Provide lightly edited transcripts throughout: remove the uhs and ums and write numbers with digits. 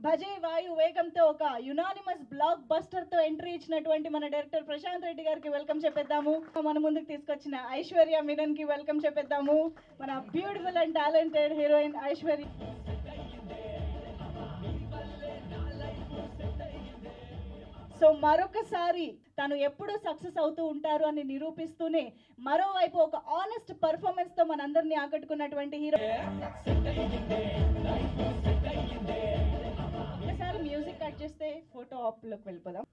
భజే వాయు వేగంతో ఒక యునానిమస్ బ్లాక్ బస్టర్ తో ఎంట్రీ ఇచ్చినటువంటి మన డైరెక్టర్ ప్రశాంత్ రెడ్డి గారికి వెల్కమ్ చెప్పేద్దాము. మన ముందుకు తీసుకొచ్చిన ఐశ్వర్య మీనన్ కి వెల్కమ్ చెప్పేద్దాము. మన beautiful and talented heroine Aishwarya. So మరొకసారి తను ఎప్పుడూ సక్సెస్ అవుతూ ఉంటారు అని నిరూపిస్తూనే మరోవైపు ఒక ఆనెస్ట్ పర్ఫార్మెన్స్ తో మనందరినీ ఆకట్టుకున్నటువంటి హీరో. ఒకసారి మ్యూజిక్ కట్ చేస్తే ఫోటో ఆప్ లోకి వెళ్ళిపోదాం.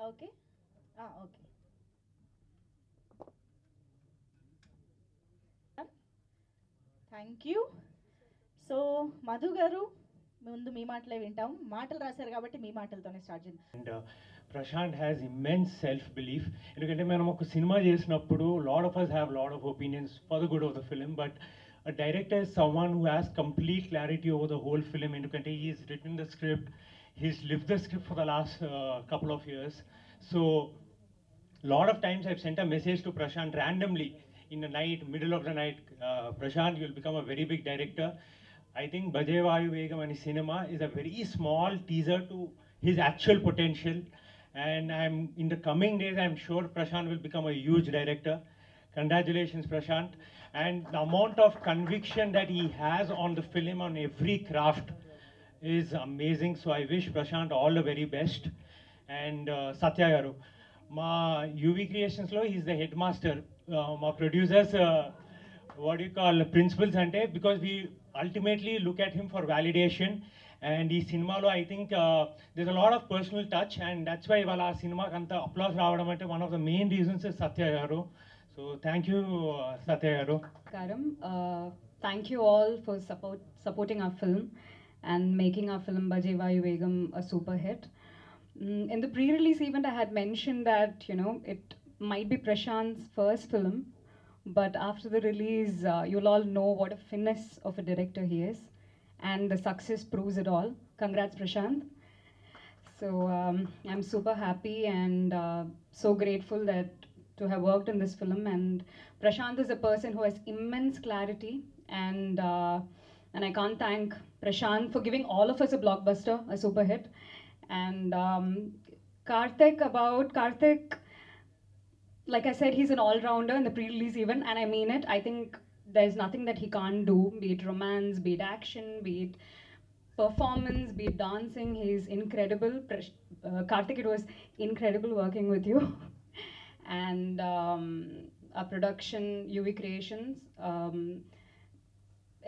Okay okay thank you. So Madhu గారు ముందు మీ మాటలే వింటాం. మాటలు రాశారు కాబట్టి మీ మాటలతోనే స్టార్ట్ చేద్దాం. And Prashanth has immense self belief. ఎందుకంటే మనం ఒక సినిమా చేసినప్పుడు lot of us have lot of opinions for the good of the film, but a director is someone who has complete clarity over the whole film. ఎందుకంటే he's written the script, he's lived the script for the last couple of years. So lot of times I've sent a message to Prashant randomly in the night, middle of the night, Prashant, you'll become a very big director. I think Bajay Vayu Vegam and cinema is a very small teaser to his actual potential. And in the coming days, I'm sure Prashant will become a huge director. Congratulations, Prashant. And the amount of conviction that he has on the film, on every craft, is amazing. So I wish Prashant all the very best. And Satya Garu, ma UV Creations lo he's the headmaster. Ma producers, what do you call, principals ante, because we ultimately look at him for validation. And ఈ సినిమాలో I think there's a lot of personal touch, and that's why ఇవాళ ఆ సినిమాకి అంత applause రావడం అంటే one of the main reasons is Satya గారు. So thank you సత్య గారు. Karam, thank you all for supporting our film and making our film Bajay Vayu Vegam a super hit. In the pre-release event, I had mentioned that, you know, it might be Prashant's first film, but after the release, you'll all know what a finesse of a director he is, and the success proves it all. Congrats, Prashant. So I'm super happy and so grateful that to have worked in this film. And Prashant is a person who has immense clarity, and I can't thank Prashant for giving all of us a blockbuster, a super hit. And Karthik, like I said, he's an all-rounder in the pre-release event, and I mean it. I think there's nothing that he can't do, be it romance, be it action, be it performance, be it dancing. He's incredible. Karthik, it was incredible working with you. And our production, UV Creations.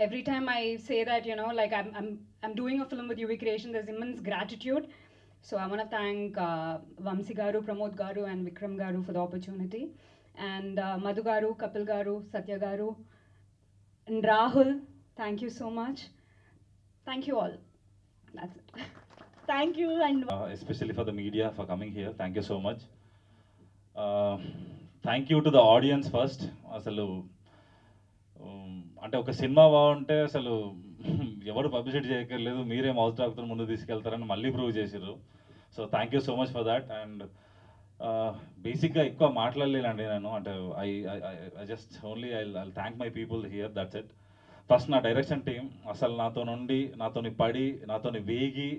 Every time I say that, you know, like I'm doing a film with UV Creation, there's immense gratitude. So I want to thank Vamsi Garu, Pramod Garu, and Vikram Garu for the opportunity. And Madhu Garu, Kapil Garu, Satya Garu, and Rahul, thank you so much. Thank you all. That's it. Thank you. And especially for the media for coming here. Thank you so much. Thank you to the audience first. అసలు అంటే ఒక cinema బాగుంటే అసలు ఎవరు publicity చేయక్కర్లేదు, మీరే mouth టాక్తో ముందు తీసుకెళ్తారని మళ్ళీ ప్రూవ్ చేసారు. So thank you so much for that. And బేసిక్గా ఎక్కువ మాట్లాడలేనండి నేను, అంటే I just only I thank my people here, that's it. First నా డైరెక్షన్ టీం అసలు నాతోని పడి నాతోని వేగి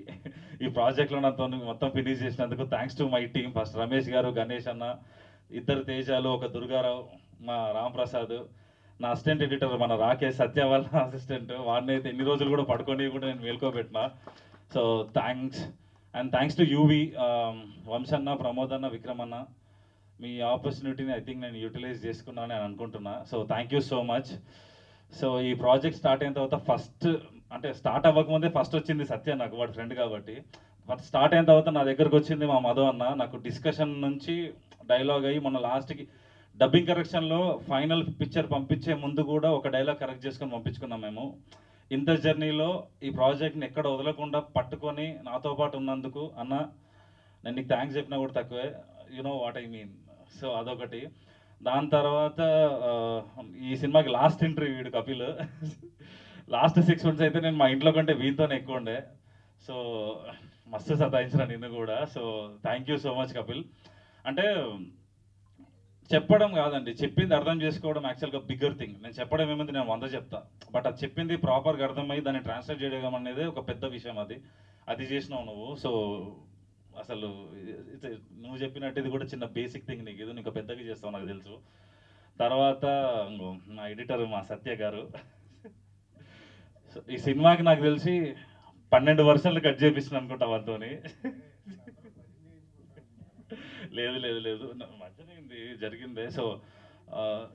ఈ ప్రాజెక్ట్లో నాతో మొత్తం ఫినిష్ చేసినందుకు thanks to my team. First Ramesh గారు, గణేష్ అన్న, ఇద్దరు తేజాలు, ఒక దుర్గారావు, మా రామ్ ప్రసాద్, నా అసిస్టెంట్ ఎడిటర్ మన రాకేష్ సత్య వాళ్ళ అసిస్టెంట్, వాడిని అయితే ఎన్ని రోజులు కూడా పడుకొని కూడా నేను మేల్కోబెట్టిన. So thanks and thanks to UV, వంశన్న, ప్రమోద్ అన్న, విక్రమ్ అన్న. మీ ఆపర్చునిటీని ఐ థింక్ నేను యూటిలైజ్ చేసుకున్నాను అని అనుకుంటున్నా. So thank you so much. So ఈ ప్రాజెక్ట్ స్టార్ట్ అయిన తర్వాత ఫస్ట్ అంటే స్టార్ట్ అవ్వకముందే ఫస్ట్ వచ్చింది సత్య, నాకు వాడి ఫ్రెండ్ కాబట్టి. బట్ స్టార్ట్ అయిన తర్వాత నా దగ్గరకు వచ్చింది మా మధు అన్న. నాకు డిస్కషన్ నుంచి డైలాగ్ అయ్యి మొన్న లాస్ట్కి డబ్బింగ్ కరెక్షన్లో ఫైనల్ పిక్చర్ పంపించే ముందు కూడా ఒక డైలాగ్ కరెక్ట్ చేసుకొని పంపించుకున్నాం మేము. ఇంత జర్నీలో ఈ ప్రాజెక్ట్ని ఎక్కడ వదలకుండా పట్టుకొని నాతో పాటు ఉన్నందుకు అన్న, నేను నీకు థ్యాంక్స్ చెప్పినా కూడా తక్కువే. You know what I mean. So అదొకటి. దాని తర్వాత ఈ సినిమాకి లాస్ట్ ఇంటర్వ్యూ వీడు కపిల్. లాస్ట్ 6 months అయితే నేను మా ఇంట్లో కంటే వీటితోనే ఎక్కువ ఉండే. సో మస్తు సతాయించిన నిన్ను కూడా. So thank you so much Kapil. అంటే చెప్పడం కాదండి, చెప్పింది అర్థం చేసుకోవడం యాక్చువల్గా బిగ్గర్ థింగ్. నేను చెప్పడం ఏముంది, నేను 100 చెప్తా, బట్ అది చెప్పింది ప్రాపర్గా అర్థమయ్యి దాన్ని ట్రాన్స్లేట్ చేయడం అనేది ఒక పెద్ద విషయం. అది చేసినావు నువ్వు. సో అసలు నువ్వు చెప్పినట్టు ఇది కూడా చిన్న బేసిక్ థింగ్, నీకు ఇది ఇంకా పెద్దగా చేస్తావు నాకు తెలుసు. తర్వాత మా ఎడిటర్ మా సత్య గారు. ఈ సినిమాకి నాకు తెలిసి 12 versions కట్ చేపిస్తున్నాను అనుకుంటా వాళ్ళతోని. లేదు మధ్యనే జరిగిందే. So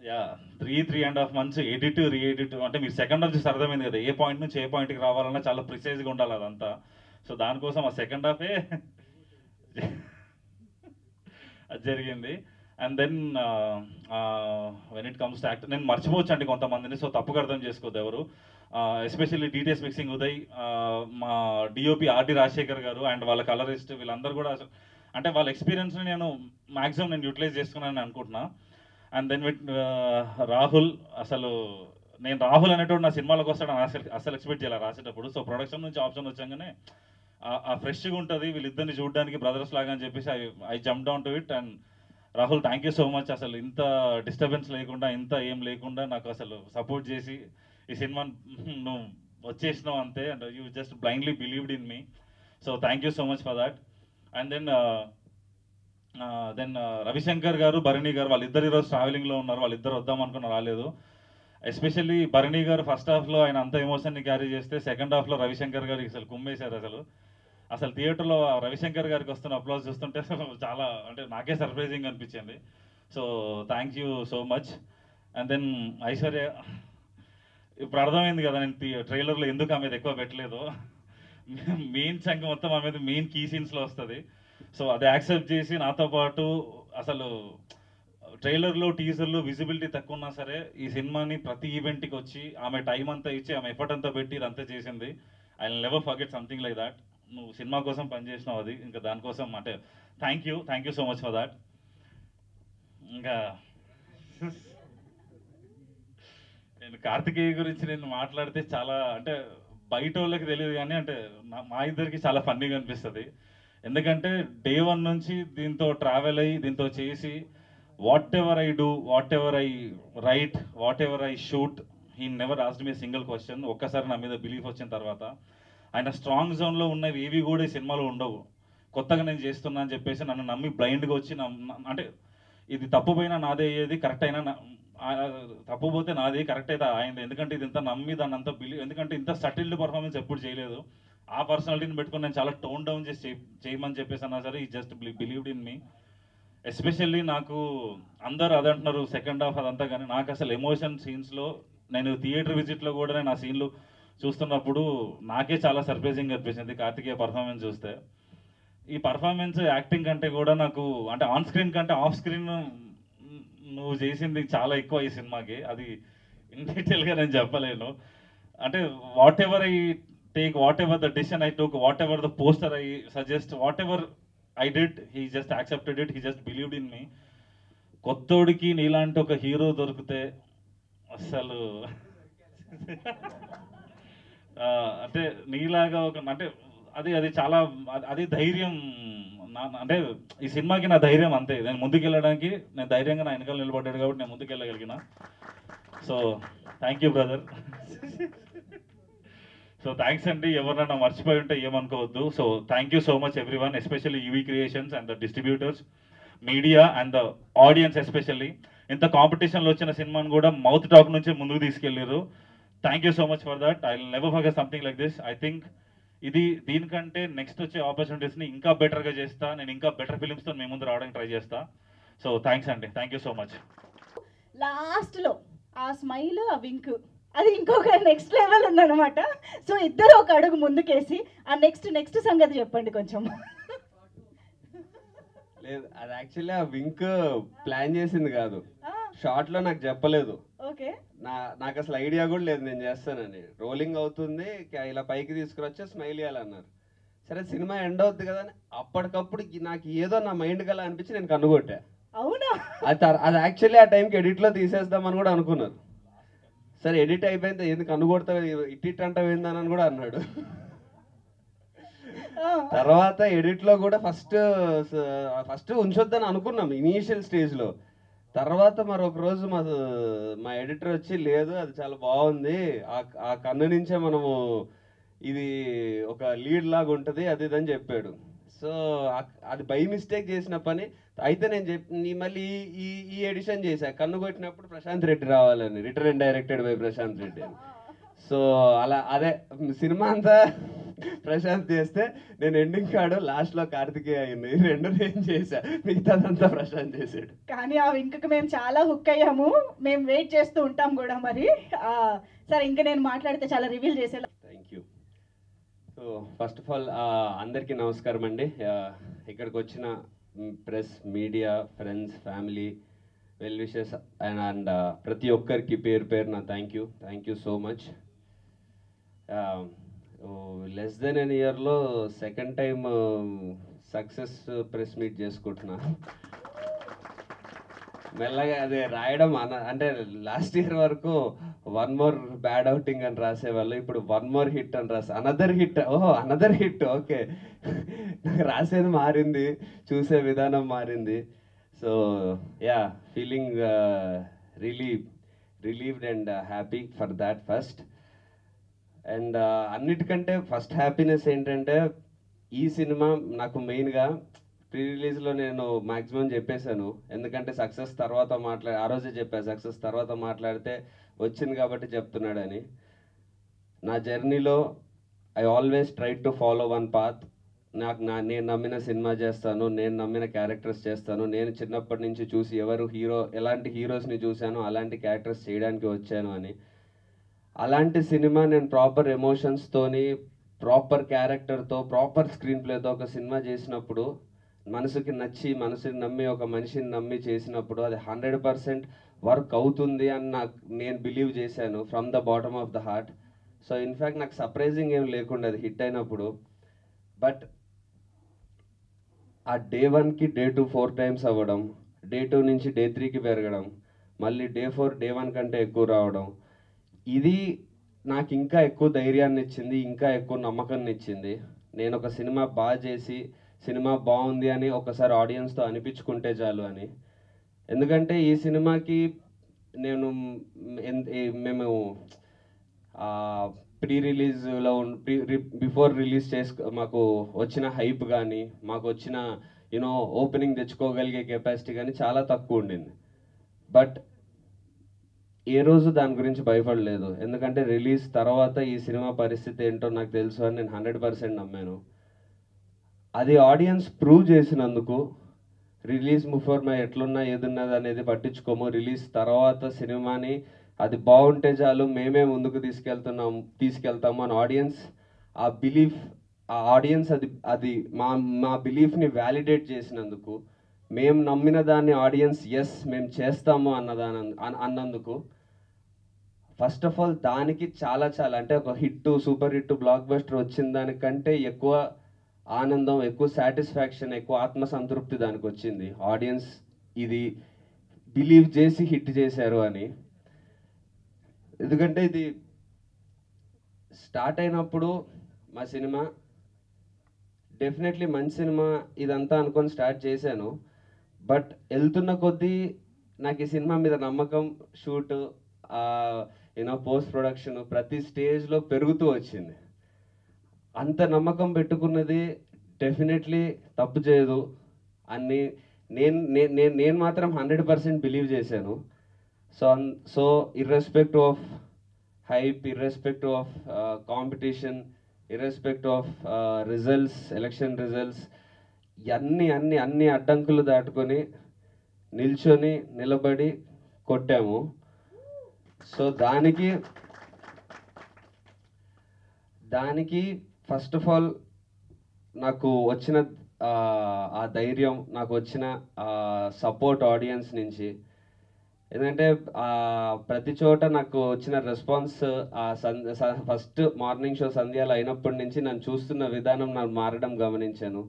yeah 3.5 months edit re-edit. అంటే మీరు సెకండ్ హాఫ్ చూసి అర్థమైంది కదా, ఏ పాయింట్ నుంచి ఏ పాయింట్కి రావాలన్నా చాలా ప్రిసైజ్గా ఉండాలి అదంతా. సో దానికోసం ఆ సెకండ్ హాఫే అది జరిగింది. And then when it comes to act, నేను మర్చిపోవచ్చు అండి కొంతమందిని, సో తప్పుగా అర్థం చేసుకోవద్దు ఎవరు. ఎస్పెషల్లీ డీటెయిల్స్ మిక్సింగ్ ఉదయ్, మా డిఓపి ఆర్డి రాజశేఖర్ గారు అండ్ వాళ్ళ కలరిస్ట్, వీళ్ళందరూ కూడా అంటే వాళ్ళ ఎక్స్పీరియన్స్ని నేను మ్యాక్సిమం నేను యూటిలైజ్ చేసుకున్నానని అనుకుంటున్నా. అండ్ దెన్ విత్ రాహుల్, అసలు నేను రాహుల్ అనేటోడు నా సినిమాలోకి వస్తాడని అసలు ఎక్స్పెక్ట్ చేయాలి రాసేటప్పుడు. సో ప్రొడక్షన్ నుంచి ఆప్షన్ వచ్చాగానే ఆ ఫ్రెష్గా ఉంటుంది వీళ్ళిద్దరిని చూడడానికి బ్రదర్స్ లాగా అని చెప్పేసి I jump down to it. And Rahul thank you so much. అసలు ఇంత డిస్టర్బెన్స్ లేకుండా, ఇంత ఏం లేకుండా నాకు అసలు సపోర్ట్ చేసి ఈ సినిమా నువ్వు వచ్చేసినావు అంతే. And you just blindly believed in me. So thank you so much for that. And then Ravishankar గారు, భరణి గారు, వాళ్ళిద్దరు ఈరోజు ట్రావెలింగ్లో ఉన్నారు. వాళ్ళిద్దరు వద్దాం అనుకున్న రాలేదు. ఎస్పెషల్లీ భరణి గారు ఫస్ట్ హాఫ్లో ఆయన అంత ఎమోషన్ని క్యారీ చేస్తే, సెకండ్ హాఫ్లో రవిశంకర్ గారికి అసలు కుమ్మేశారు. అసలు థియేటర్లో రవిశంకర్ గారికి వస్తున్న అప్లాజ్ చూస్తుంటే చాలా అంటే నాకే సర్ప్రైజింగ్ అనిపించింది. So thank you so much. And then Aishwarya, ఇప్పుడు అర్థమైంది కదా నేను ట్రైలర్లో ఎందుకు ఆమె ఎక్కువ పెట్టలేదు. మెయిన్ సంఖ్య మొత్తం ఆమె మెయిన్ కీ సీన్స్లో వస్తుంది. సో అది యాక్సెప్ట్ చేసి నాతో పాటు అసలు ట్రైలర్లో టీజర్లో విజిబిలిటీ తక్కువ ఉన్నా సరే ఈ సినిమాని ప్రతి ఈవెంట్కి వచ్చి ఆమె టైం అంతా ఇచ్చి ఆమె ఎఫర్ట్ అంతా పెట్టి ఇదంతా చేసింది. I will never forget something like that. నువ్వు సినిమా కోసం పనిచేసినావు, అది ఇంకా దానికోసం అంటే thank you so much for that. ఇంకా నేను కార్తికేయ గురించి నేను మాట్లాడితే చాలా అంటే బయట వాళ్ళకి తెలియదు కానీ అంటే మా ఇద్దరికి చాలా ఫన్నీగా అనిపిస్తుంది. ఎందుకంటే డే 1 నుంచి దీంతో ట్రావెల్ అయ్యి దీంతో చేసి what ever I do, what ever I right, what ever I shoot, he never asked me single question. ఒక్కసారి నా మీద బిలీఫ్ వచ్చిన తర్వాత ఆయన స్ట్రాంగ్ జోన్లో ఉన్నవి ఏవి కూడా ఈ సినిమాలో ఉండవు. కొత్తగా నేను చేస్తున్నా అని చెప్పేసి నన్ను నమ్మి బ్లైండ్గా వచ్చి అంటే ఇది తప్పుపోయినా నాదే అయ్యేది, కరెక్ట్ అయినా తప్పు పోతే నాది, కరెక్ట్ అయితే అయింది. ఎందుకంటే ఇది ఇంత నమ్మి దాన్ని అంతా ఎందుకంటే ఇంత సటిల్డ్ పర్ఫార్మెన్స్ ఎప్పుడు చేయలేదు. ఆ పర్సనాలిటీని పెట్టుకుని నేను చాలా టోన్ డౌన్ చేసి చేయమని చెప్పేసి అన్నా సరే ఈ just believed in me. Especially నాకు అందరు అదే అంటున్నారు సెకండ్ హాఫ్ అదంతా, కానీ నాకు అసలు ఎమోషన్ సీన్స్లో నేను థియేటర్ విజిట్లో కూడా నేను ఆ సీన్లు చూస్తున్నప్పుడు నాకే చాలా సర్ప్రైజింగ్ అనిపించింది కార్తికేయ పర్ఫార్మెన్స్ చూస్తే. ఈ పర్ఫార్మెన్స్ యాక్టింగ్ కంటే కూడా నాకు అంటే ఆన్ స్క్రీన్ కంటే ఆఫ్ స్క్రీన్ నువ్వు చేసింది చాలా ఎక్కువ ఈ సినిమాకి. అది ఇన్ డీటెయిల్గా నేను చెప్పలేను. అంటే whatever I take, whatever the decision I took, whatever the poster I suggest, whatever I did, he just accepted it, he just believed in me. కొత్తోడికి నీలాంటి ఒక హీరో దొరికితే అసలు అంటే నీలాగా ఒక అంటే అది చాలా అది ధైర్యం. అంటే ఈ సినిమాకి నా ధైర్యం అంతే. నేను ముందుకెళ్ళడానికి నేను ధైర్యంగా నా వెనకాల నిలబడ్డాడు కాబట్టి నేను ముందుకెళ్ళగలిగిన. So thank you brother. So thanks అండి. ఎవరన్నా మర్చిపోయి ఉంటే ఏమనుకోవద్దు. So thank you so much everyone, especially UV creations and the distributors, media and the audience especially. ఇంత కాంపిటీషన్లో వచ్చిన సినిమాని కూడా మౌత్ టాక్ నుంచే ముందుకు తీసుకెళ్ళారు. Thank you so much for that. I will never forget something like this. I think దీనికంటే next వచ్చే ఆపర్చునిటీస్ని ఇంకా బెటర్గా చేస్తా. నేను ఇంకా బెటర్ ఫిలిమ్స్తో మీ ముందు రావడానికి ట్రై చేస్తా. సో థ్యాంక్స్ అండి, థ్యాంక్ యూ సో మచ్. లాస్ట్లో ఆ స్మైల్, ఆ వింక్, అది ఇంకొక నెక్స్ట్ లెవెల్ ఉందన్నమాట. సో ఇద్దరు ఒక అడుగు ముందుకేసి ఆ నెక్స్ట్ సంగతి చెప్పండి కొంచెం. లేదు, అది యాక్చువల్లీ ఆ వింక్ ప్లాన్ చేసింది కాదు, షార్ట్లో నాకు చెప్పలేదు. ఓకే, నాకు అసలు ఐడియా కూడా లేదు నేను చేస్తానని. రోలింగ్ అవుతుంది, ఇలా పైకి తీసుకురొచ్చే స్మైల్ ఇవ్వాలన్నారు. సరే సినిమా ఎండ్ అవుతుంది కదా అని అప్పటికప్పుడు నాకు ఏదో నా మైండ్ గల అనిపించి నేను కన్నుకొట్టా. అవునా? అది యాక్చువల్లీ ఆ టైంకి ఎడిట్లో తీసేద్దామని కూడా అనుకున్నారు. సరే ఎడిట్ అయిపోయింది, ఎందుకు కన్నుకొడతావు ఇట్ అంటావు ఏందని కూడా అన్నాడు. తర్వాత ఎడిట్లో కూడా ఫస్ట్ ఉంచొద్దని అనుకున్నాం ఇనీషియల్ స్టేజ్లో. తర్వాత మరొక రోజు మా ఎడిటర్ వచ్చి, లేదు అది చాలా బాగుంది, ఆ కన్ను నుంచే మనము ఇది ఒక లీడ్ లాగా ఉంటుంది అది ఇదని చెప్పాడు. సో అది బై మిస్టేక్ చేసిన పని. అయితే నేను మళ్ళీ ఈ ఎడిషన్ చేశా, కన్ను కొట్టినప్పుడు ప్రశాంత్ రెడ్డి రావాలని, written and directed by Prashanth Reddy అని. సో అలా అదే సినిమా అంతా ప్రశాంత్ చేస్తే నేను ఎండింగ్ కాడు, లాస్ట్లో కార్తికేయ అయింది. రెండు నేను చేశా, మిగతాదంతా ప్రశాంత్ చేశాడు. కానీ ఆ వింకకి మేము చాలా హుక్ అయ్యాము, మేము వెయిట్ చేస్తూ ఉంటాం కూడా. మరి సరే, ఇంకా నేను మాట్లాడితే చాలా రివీల్ చేసేలా. Thank you. So first of all అందరికీ నమస్కారం అండి. ఇక్కడికి వచ్చిన press, media, friends, family, well wishes and ప్రతి ఒక్కరికి పేరున thank you so much. Less than an ఇయర్లో second time success press meet చేసుకుంటున్నా. మెల్లగా అదే రాయడం అంటే లాస్ట్ ఇయర్ వరకు 1 more బ్యాడ్ అవుటింగ్ అని రాసేవాళ్ళు, ఇప్పుడు 1 more హిట్ అని అనదర్ హిట్. ఓకే, నాకు రాసేది మారింది, చూసే విధానం మారింది. So yeah, feeling relieved and happy for that first. And అన్నిటికంటే ఫస్ట్ హ్యాపీనెస్ ఏంటంటే, ఈ సినిమా నాకు మెయిన్గా ప్రీ రిలీజ్లో నేను మ్యాక్సిమం చెప్పేశాను. ఎందుకంటే సక్సెస్ తర్వాత ఆ రోజే చెప్పాను, సక్సెస్ తర్వాత మాట్లాడితే వచ్చింది కాబట్టి చెప్తున్నాడని. నా జర్నీలో I always try to follow one path. నేను నమ్మిన సినిమా చేస్తాను, నేను నమ్మిన క్యారెక్టర్స్ చేస్తాను. నేను చిన్నప్పటి నుంచి చూసి ఎలాంటి హీరోస్ని చూశానో అలాంటి క్యారెక్టర్స్ చేయడానికి వచ్చాను అని. అలాంటి సినిమా నేను ప్రాపర్ ఎమోషన్స్తోని, ప్రాపర్ క్యారెక్టర్తో, ప్రాపర్ స్క్రీన్ ప్లేతో ఒక సినిమా చేసినప్పుడు, మనసుకి నమ్మి ఒక మనిషిని నమ్మి చేసినప్పుడు అది 100% వర్క్ అవుతుంది అని నేను బిలీవ్ చేశాను from the bottom of the heart. So in fact నాకు సర్ప్రైజింగ్ ఏం లేకుండా అది హిట్ అయినప్పుడు. బట్ ఆ డే 1కి డే 2 4 times అవ్వడం, డే 2 నుంచి డే 3కి పెరగడం, మళ్ళీ డే 4 డే 1 కంటే ఎక్కువ రావడం, ఇది నాకు ఇంకా ఎక్కువ ధైర్యాన్ని ఇచ్చింది, ఇంకా ఎక్కువ నమ్మకాన్ని ఇచ్చింది. నేను ఒక సినిమా బాగా చేసి సినిమా బాగుంది అని ఒకసారి ఆడియన్స్తో అనిపించుకుంటే చాలు అని. ఎందుకంటే ఈ సినిమాకి మేము ప్రీ రిలీజ్లో బిఫోర్ రిలీజ్ మాకు వచ్చిన హైప్ కానీ, మాకు వచ్చిన ఓపెనింగ్ తెచ్చుకోగలిగే కెపాసిటీ కానీ చాలా తక్కువ ఉండింది. బట్ ఏ రోజు దాని గురించి భయపడలేదు, ఎందుకంటే రిలీజ్ తర్వాత ఈ సినిమా పరిస్థితి ఏంటో నాకు తెలుసు అని నేను 100% నమ్మాను. అది ఆడియన్స్ ప్రూవ్ చేసినందుకు, రిలీజ్ బిఫోర్ ఎట్లున్నా ఏదున్నది అనేది పట్టించుకోము, రిలీజ్ తర్వాత సినిమాని అది బాగుంటే చాలు, మేమే ముందుకు తీసుకెళ్తాము అని ఆడియన్స్ అది మా బిలీఫ్ని వ్యాలిడేట్ చేసినందుకు, మేము నమ్మిన దాన్ని ఆడియన్స్ ఎస్ మేము చేస్తాము అన్నందుకు, ఫస్ట్ ఆఫ్ ఆల్ దానికి చాలా అంటే ఒక సూపర్ హిట్ బ్లాక్ బస్టర్ వచ్చిన దానికంటే ఎక్కువ ఆనందం, ఎక్కువ సాటిస్ఫాక్షన్, ఎక్కువ ఆత్మసంతృప్తి దానికి వచ్చింది. ఆడియన్స్ ఇది బిలీవ్ చేసి హిట్ చేశారు అని. ఎందుకంటే ఇది స్టార్ట్ అయినప్పుడు మా సినిమా డెఫినెట్లీ మంచి సినిమా ఇదంతా అనుకొని స్టార్ట్ చేశాను. బట్ వెళ్తున్న కొద్దీ నాకు ఈ సినిమా మీద నమ్మకం, షూట్, పోస్ట్ ప్రొడక్షన్ ప్రతి స్టేజ్లో పెరుగుతూ వచ్చింది. అంత నమ్మకం పెట్టుకున్నది డెఫినెట్లీ తప్పు చేయదు అని నేను మాత్రం 100% బిలీవ్ చేశాను. So irrespective of hype, irrespective of competition, irrespective of results, election results, అన్ని అడ్డంకులు దాటుకొని నిలబడి కొట్టాము. సో దానికి ఫస్ట్ ఆఫ్ ఆల్ నాకు వచ్చిన ఆ ధైర్యం, నాకు వచ్చిన సపోర్ట్ ఆడియన్స్ నుంచి. ఎందుకంటే ప్రతి చోట నాకు వచ్చిన రెస్పాన్స్ ఫస్ట్ మార్నింగ్ షో సంధ్యాలు అయినప్పటి నుంచి నన్ను చూస్తున్న విధానం నాకు మారడం గమనించాను.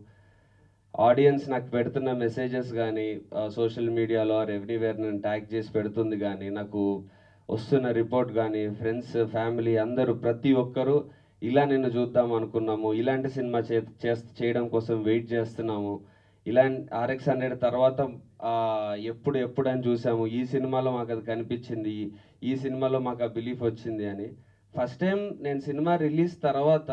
ఆడియన్స్ నాకు పెడుతున్న మెసేజెస్ కానీ సోషల్ మీడియాలో ఆర్ ఎవ్రీవేర్ నన్ను ట్యాగ్ చేసి పెడుతుంది కానీ, నాకు వస్తున్న రిపోర్ట్ కానీ, ఫ్రెండ్స్, ఫ్యామిలీ అందరూ ప్రతి ఒక్కరూ ఇలా నిన్ను చూద్దాం అనుకున్నాము, ఇలాంటి సినిమా చేయడం కోసం వెయిట్ చేస్తున్నాము, ఇలాంటి RX-100 తర్వాత ఎప్పుడు అని చూసాము, ఈ సినిమాలో మాకు అది కనిపించింది, ఈ సినిమాలో మాకు ఆ బిలీఫ్ వచ్చింది అని. ఫస్ట్ టైం నేను సినిమా రిలీజ్ తర్వాత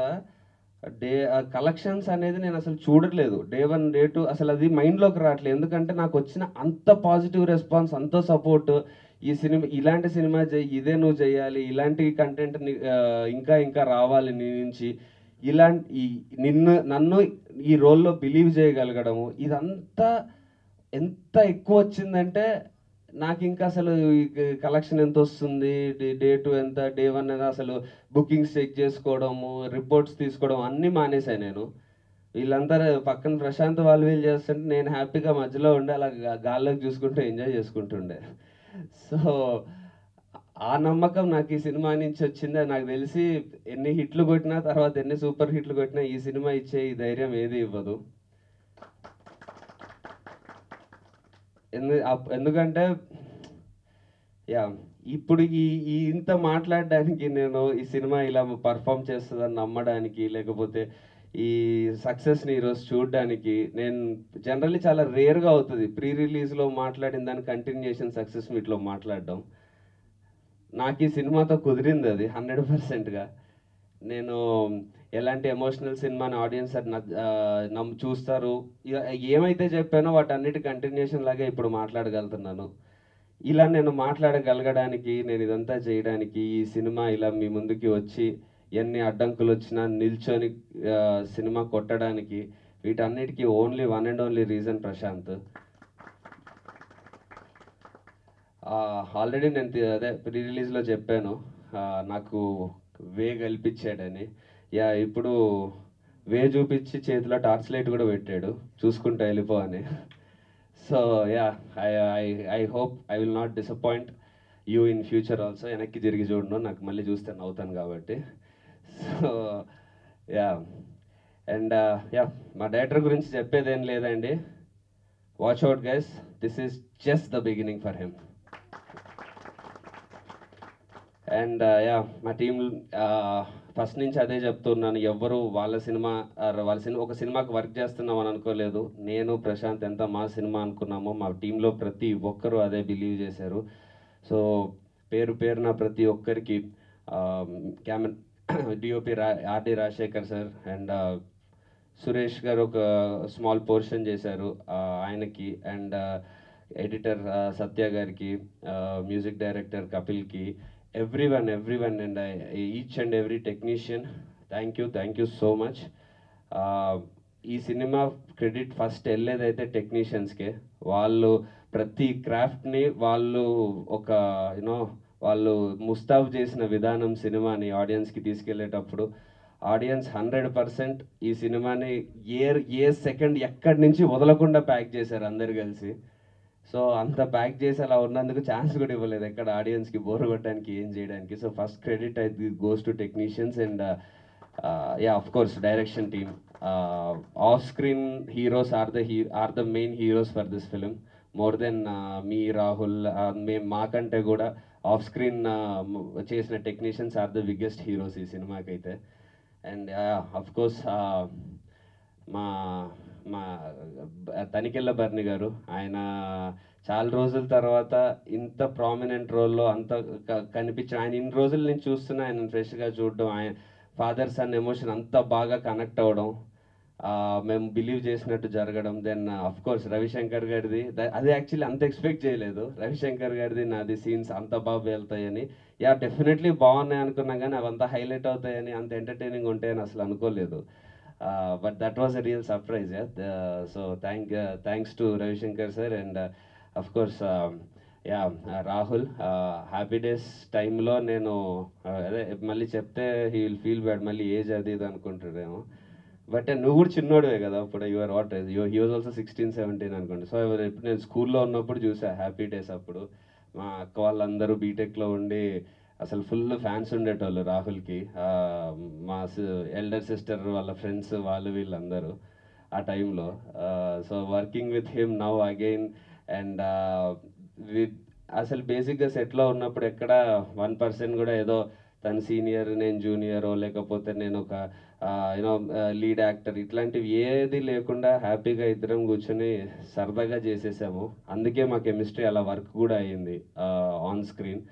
కలెక్షన్స్ అనేది నేను అసలు చూడట్లేదు. డే 1 డే 2 అసలు అది మైండ్లోకి రావట్లేదు. ఎందుకంటే నాకు వచ్చిన అంత పాజిటివ్ రెస్పాన్స్, అంత సపోర్ట్, ఈ సినిమా ఇలాంటి సినిమా ఇదే నువ్వు చేయాలి, ఇలాంటి కంటెంట్ ఇంకా రావాలి నీ నుంచి, నన్ను ఈ రోల్లో బిలీవ్ చేయగలగడము, ఇదంతా ఎంత ఎక్కువ వచ్చిందంటే నాకు ఇంకా అసలు కలెక్షన్ ఎంత వస్తుంది, డే 2 ఎంత, డే 1 ఎంత, అసలు బుకింగ్స్ చెక్ చేసుకోవడము, రిపోర్ట్స్ తీసుకోవడం అన్నీ మానేశాను నేను. వీళ్ళంతా పక్కన ప్రశాంత్ వాళ్ళు వీళ్ళు చేస్తుంటే నేను హ్యాపీగా మధ్యలో ఉండి అలా గాల్లోకి చూసుకుంటూ ఎంజాయ్ చేసుకుంటుండే. సో ఆ నమ్మకం నాకు ఈ సినిమా నుంచి వచ్చింది. నాకు తెలిసి ఎన్ని హిట్లు కొట్టినా, తర్వాత ఎన్ని సూపర్ హిట్లు కొట్టినా ఈ సినిమా ఇచ్చే ఈ ధైర్యం ఏది ఇవ్వదు. ఎందుకంటే ఇప్పుడు ఇంత మాట్లాడడానికి, నేను ఈ సినిమా ఇలా పర్ఫామ్ చేస్తుందని నమ్మడానికి, లేకపోతే ఈ సక్సెస్ని ఈరోజు చూడడానికి, నేను జనరల్లీ చాలా రేర్గా అవుతుంది ప్రీ రిలీజ్లో మాట్లాడిన దాని కంటిన్యూషన్ సక్సెస్ మీట్లో మాట్లాడడం. నాకు ఈ సినిమాతో కుదిరింది అది 100%గా. నేను ఎలాంటి ఎమోషనల్ సినిమాని ఆడియన్స్ చూస్తారు, ఏమైతే చెప్పానో వాటన్నిటి కంటిన్యూషన్ లాగే ఇప్పుడు మాట్లాడగలుగుతున్నాను. ఇలా నేను మాట్లాడగలగడానికి, నేను ఇదంతా చేయడానికి, ఈ సినిమా ఇలా మీ ముందుకి వచ్చి ఎన్ని అడ్డంకులు వచ్చినా నిల్చొని సినిమా కొట్టడానికి, వీటన్నిటికీ only one and only reason Prashanth. Already నేను ప్రీ రిలీజ్లో చెప్పాను నాకు వే కల్పించాడని. ఇప్పుడు వే చూపించి చేతిలో టార్చ్ లైట్ కూడా పెట్టాడు, చూసుకుంటా వెళ్ళిపో అని. So I hope I will not disappoint you in future also. వెనక్కి తిరిగి చూడను, నాకు మళ్ళీ చూస్తే నవ్వుతాను కాబట్టి. సో అండ్ మా డైరెక్టర్ గురించి చెప్పేదేం లేదండి. Watch out guys, this is just the beginning for him. And మా టీం ఫస్ట్ నుంచి అదే చెప్తున్నాను, ఎవ్వరు వాళ్ళ సినిమా ఒక సినిమాకి వర్క్ చేస్తున్నాం అని అనుకోలేదు. నేను ప్రశాంత్ ఎంత మా సినిమా అనుకున్నామో మా టీంలో ప్రతి ఒక్కరూ అదే బిలీవ్ చేశారు. సో పేరున ప్రతి ఒక్కరికి DOP RD Rajasekhar sir and Suresh గారు ఒక స్మాల్ పోర్షన్ చేశారు ఆయనకి, అండ్ ఎడిటర్ సత్య గారికి, మ్యూజిక్ డైరెక్టర్ కపిల్కి, everyone and each and every technician, thank you so much. ఈ సినిమా క్రెడిట్ ఫస్ట్ వెళ్ళేదైతే టెక్నీషియన్స్కే. వాళ్ళు ప్రతి క్రాఫ్ట్ని వాళ్ళు ఒక వాళ్ళు ముస్తాబు చేసిన విధానం సినిమాని ఆడియన్స్కి తీసుకెళ్ళేటప్పుడు ఆడియన్స్ 100% ఈ సినిమాని ఏ సెకండ్ ఎక్కడి నుంచి వదలకుండా ప్యాక్ చేశారు అందరు కలిసి. సో అంత ప్యాక్ చేసి అలా ఉన్నందుకు ఛాన్స్ కూడా ఇవ్వలేదు ఎక్కడ ఆడియన్స్కి బోర్ కొట్టడానికి, ఏం చేయడానికి. సో ఫస్ట్ క్రెడిట్ అది goes to technicians and of course direction team. Off screen heroes are the main heroes for this film. More than me Rahul, మేము మాకంటే కూడా ఆఫ్ స్క్రీన్ చేసిన technicians are the biggest heroes ఈ సినిమాకైతే. And of course మా తనికెళ్ళ బర్ని గారు, ఆయన చాలా రోజుల తర్వాత ఇంత ప్రామినెంట్ రోల్లో అంత కనిపించిన, ఆయన ఇన్ని రోజుల నుంచి చూస్తున్నా ఆయన ఫ్రెష్గా చూడడం, ఆయన ఫాదర్ సన్ ఎమోషన్ అంత బాగా కనెక్ట్ అవ్వడం, మేము బిలీవ్ చేసినట్టు జరగడం. దెన్ అఫ్ కోర్స్ రవిశంకర్ గారిది అది యాక్చువల్లీ అంత ఎక్స్పెక్ట్ చేయలేదు. రవిశంకర్ గారిది నాది సీన్స్ అంత బాగా వెళ్తాయని. యా డెఫినెట్లీ బాగున్నాయి అనుకున్నాం, కానీ అవంతా హైలైట్ అవుతాయని, అంత ఎంటర్టైనింగ్ ఉంటాయని అసలు అనుకోలేదు. But that was a real surprise. So thanks to Ravishankar sir and of course yeah Rahul. Happy days టైంలో నేను అదే మళ్ళీ చెప్తే హీ విల్ ఫీల్ బ్యాడ్, మళ్ళీ ఏజ్ అది ఇది అనుకుంటాడేమో. బట్ నువ్వు కూడా చిన్నోడివే కదా అప్పుడు, your what he was also 16-17 అనుకోండి. సో ఇప్పుడు నేను స్కూల్లో ఉన్నప్పుడు చూసా హ్యాపీ డేస్. అప్పుడు మా అక్క వాళ్ళందరూ బీటెక్లో ఉండి అసలు ఫుల్ ఫ్యాన్స్ ఉండేటోళ్ళు రాహుల్కి. మా ఎల్డర్ సిస్టర్ వాళ్ళ ఫ్రెండ్స్ వాళ్ళు వీళ్ళందరూ ఆ టైంలో. So working with him now again and with అసలు బేసిక్గా సెట్లో ఉన్నప్పుడు ఎక్కడ 1% కూడా ఏదో తను సీనియర్ నేను జూనియరో లేకపోతే నేను ఒక యూనో లీడ్ యాక్టర్ ఇట్లాంటివి ఏది లేకుండా హ్యాపీగా ఇద్దరం కూర్చొని సరదాగా చేసేసాము. అందుకే మా కెమిస్ట్రీ అలా వర్క్ కూడా అయ్యింది on screen.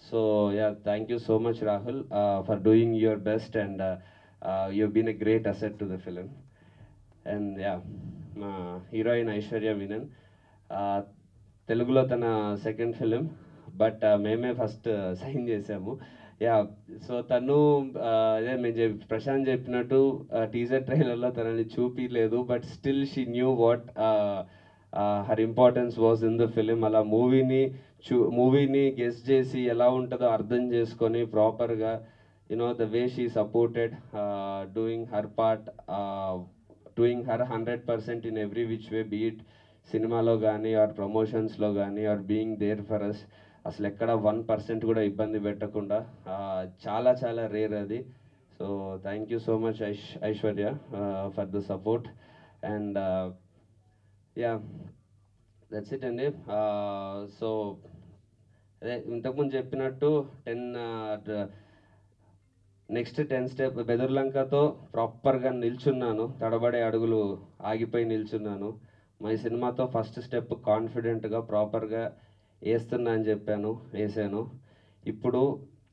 So yeah thank you so much Rahul for doing your best and you been a great asset to the film. And yeah మా హీరోయిన్ ఐశ్వర్య మీనన్, తెలుగులో తన సెకండ్ ఫిలిం, బట్ మేమే ఫస్ట్ సైన్ చేసాము. Yeah so తను అదే మేము ప్రశాంత్ చెప్పినట్టు teaser ట్రైలర్లో తనని చూపించలేదు, but still she knew what her importance was in the film. అలా మూవీని గెస్ట్ చేసి ఎలా ఉంటుందో అర్థం చేసుకొని ప్రాపర్గా you know the way she supported doing her part, doing her 100% in every which way, be it సినిమాలో కానీ ఆర్ ప్రమోషన్స్లో కానీ or being there for us. అసలు ఎక్కడ 1% కూడా ఇబ్బంది పెట్టకుండా చాలా చాలా రేర్ అది. So thank you so much Aishwarya for the support and yeah that's it అండి. సో అదే ఇంతకుముందు చెప్పినట్టు నెక్స్ట్ 10 స్టెప్ బెదుర్లంకతో ప్రాపర్గా నిల్చున్నాను, తడబడే అడుగులు ఆగిపోయి నిల్చున్నాను. మా సినిమాతో ఫస్ట్ స్టెప్ కాన్ఫిడెంట్గా ప్రాపర్గా వేస్తున్నా అని చెప్పాను, వేసాను. ఇప్పుడు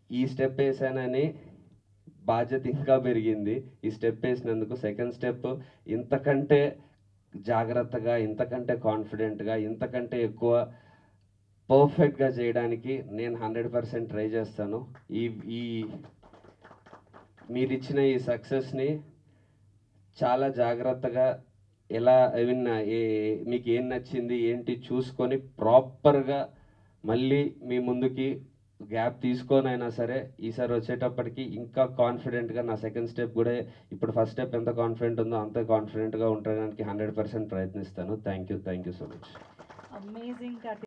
ఈ స్టెప్ వేసానని బాధ్యత ఇంకా పెరిగింది. ఈ స్టెప్ వేసినందుకు సెకండ్ స్టెప్ ఇంతకంటే జాగ్రత్తగా, ఇంతకంటే కాన్ఫిడెంట్గా, ఇంతకంటే ఎక్కువ పర్ఫెక్ట్గా చేయడానికి నేను 100% ట్రై చేస్తాను. ఈ మీరిచ్చిన ఈ సక్సెస్ని చాలా జాగ్రత్తగా ఎలా ఐ మీన్ మీకు ఏం నచ్చింది ఏంటి చూసుకొని ప్రాపర్గా మళ్ళీ మీ ముందుకి గ్యాప్ తీసుకొని అయినా సరే ఈసారి వచ్చేటప్పటికి ఇంకా కాన్ఫిడెంట్గా నా సెకండ్ స్టెప్ కూడా ఇప్పుడు ఫస్ట్ స్టెప్ ఎంత కాన్ఫిడెంట్ ఉందో అంత కాన్ఫిడెంట్గా ఉండడానికి 100% ప్రయత్నిస్తాను. Thank you so much. Amazing.